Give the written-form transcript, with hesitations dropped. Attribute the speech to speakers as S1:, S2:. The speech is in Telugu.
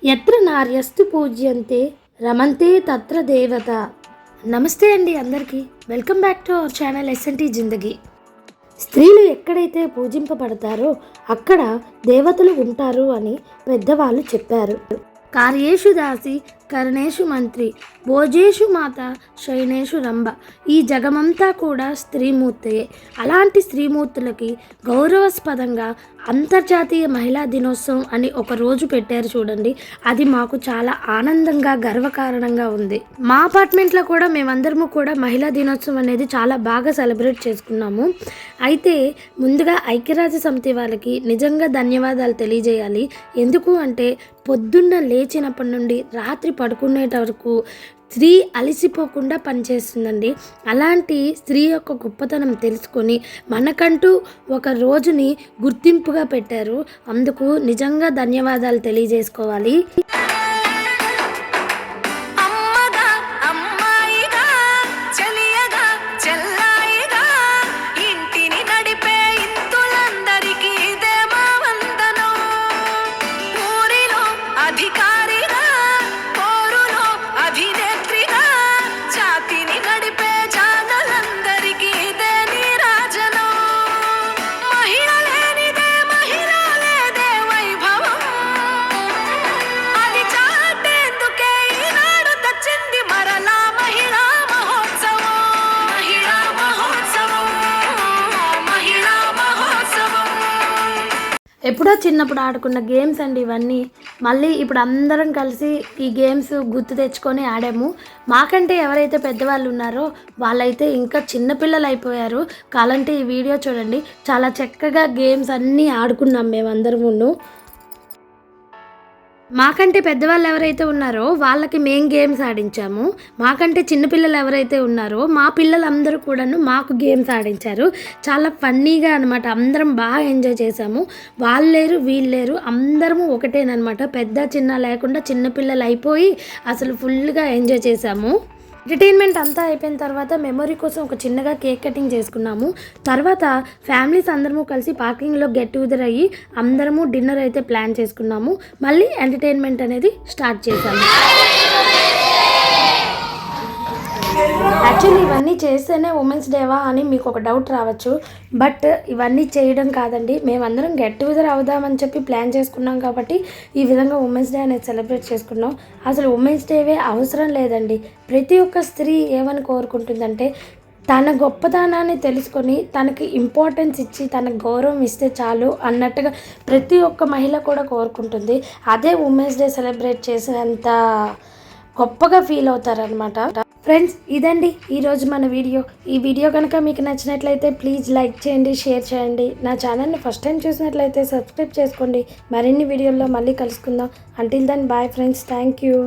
S1: ఎత్ర నార్యస్తు పూజ్యంతే రమంతే తత్ర దేవత. నమస్తే అండి అందరికీ. Welcome back to our channel SNT Zindagi. స్త్రీలు ఎక్కడైతే పూజింపబడతారో అక్కడ దేవతలు ఉంటారు అని పెద్దవాళ్ళు చెప్పారు. కార్యేషు దాసి కరణేషు మంత్రి భోజేషు మాత శయనేషు రంభ. ఈ జగమంతా కూడా స్త్రీమూర్తయే. అలాంటి స్త్రీమూర్తులకి గౌరవాస్పదంగా అంతర్జాతీయ మహిళా దినోత్సవం అని ఒక రోజు పెట్టారు చూడండి. అది మాకు చాలా ఆనందంగా గర్వకారణంగా ఉంది. మా అపార్ట్మెంట్లో కూడా మేమందరము కూడా మహిళా దినోత్సవం అనేది చాలా బాగా సెలబ్రేట్ చేసుకున్నాము. అయితే ముందుగా ఐక్యరాజ్య సమితి వాళ్ళకి నిజంగా ధన్యవాదాలు తెలియజేయాలి. ఎందుకు అంటే పొద్దున్న లేచినప్పటి నుండి రాత్రి పడుకునేట వరకు స్త్రీ అలసిపోకుండా పనిచేస్తుందండి. అలాంటి స్త్రీ యొక్క గొప్పతనం తెలుసుకొని మనకంటూ ఒక రోజుని గుర్తింపుగా పెట్టారు. అందుకు నిజంగా ధన్యవాదాలు తెలియజేసుకోవాలి. ఎప్పుడో చిన్నప్పుడు ఆడుకున్న గేమ్స్ అండి ఇవన్నీ. మళ్ళీ ఇప్పుడు అందరం కలిసి ఈ గేమ్స్ గుర్తు తెచ్చుకొని ఆడాము. మాకంటే ఎవరైతే పెద్దవాళ్ళు ఉన్నారో వాళ్ళైతే ఇంకా చిన్నపిల్లలు అయిపోయారు. కాలంటే ఈ వీడియో చూడండి. చాలా చక్కగా గేమ్స్ అన్నీ ఆడుకున్నాం మేమందరము. మాకంటే పెద్దవాళ్ళు ఎవరైతే ఉన్నారో వాళ్ళకి మేం గేమ్స్ ఆడించాము. మాకంటే చిన్నపిల్లలు ఎవరైతే ఉన్నారో మా పిల్లలందరూ కూడాను మాకు గేమ్స్ ఆడించారు. చాలా ఫన్నీగా అనమాట. అందరం బాగా ఎంజాయ్ చేసాము. వాళ్ళు లేరు వీళ్ళు లేరు, అందరము ఒకటేనమాట. పెద్ద చిన్న లేకుండా చిన్నపిల్లలు అయిపోయి అసలు ఫుల్గా ఎంజాయ్ చేసాము. ఎంటర్టైన్మెంట్ అంతా అయిపోయిన తర్వాత మెమొరీ కోసం ఒక చిన్నగా కేక్ కటింగ్ చేసుకున్నాము. తర్వాత ఫ్యామిలీస్ అందరము కలిసి పార్కింగ్లో గెట్ టుగెదర్ అయ్యి అందరము డిన్నర్ అయితే ప్లాన్ చేసుకున్నాము. మళ్ళీ ఎంటర్టైన్మెంట్ అనేది స్టార్ట్ చేశాము. యాక్చువల్లీ ఇవన్నీ చేస్తేనే ఉమెన్స్ డేవా అని మీకు ఒక డౌట్ రావచ్చు. బట్ ఇవన్నీ చేయడం కాదండి, మేమందరం గెట్ టుగెదర్ అవుదామని చెప్పి ప్లాన్ చేసుకున్నాం కాబట్టి ఈ విధంగా ఉమెన్స్ డే అనేది సెలబ్రేట్ చేసుకున్నాం. అసలు ఉమెన్స్ డేవే అవసరం లేదండి. ప్రతి ఒక్క స్త్రీ ఏమని కోరుకుంటుందంటే తన గొప్పతనాన్ని తెలుసుకొని తనకి ఇంపార్టెన్స్ ఇచ్చి తనకు గౌరవం ఇస్తే చాలు అన్నట్టుగా ప్రతి ఒక్క మహిళ కూడా కోరుకుంటుంది. అదే ఉమెన్స్ డే సెలబ్రేట్ చేసినంత గొప్పగా ఫీల్ అవుతారనమాట. ఫ్రెండ్స్, ఇదండి ఈరోజు మన వీడియో. ఈ వీడియో కనుక మీకు నచ్చినట్లయితే ప్లీజ్ లైక్ చేయండి, షేర్ చేయండి. నా ఛానల్ని ఫస్ట్ టైం చూసినట్లయితే సబ్స్క్రైబ్ చేసుకోండి. మరిన్ని వీడియోల్లో మళ్ళీ కలుసుకుందాం. Until then bye friends. Thank you.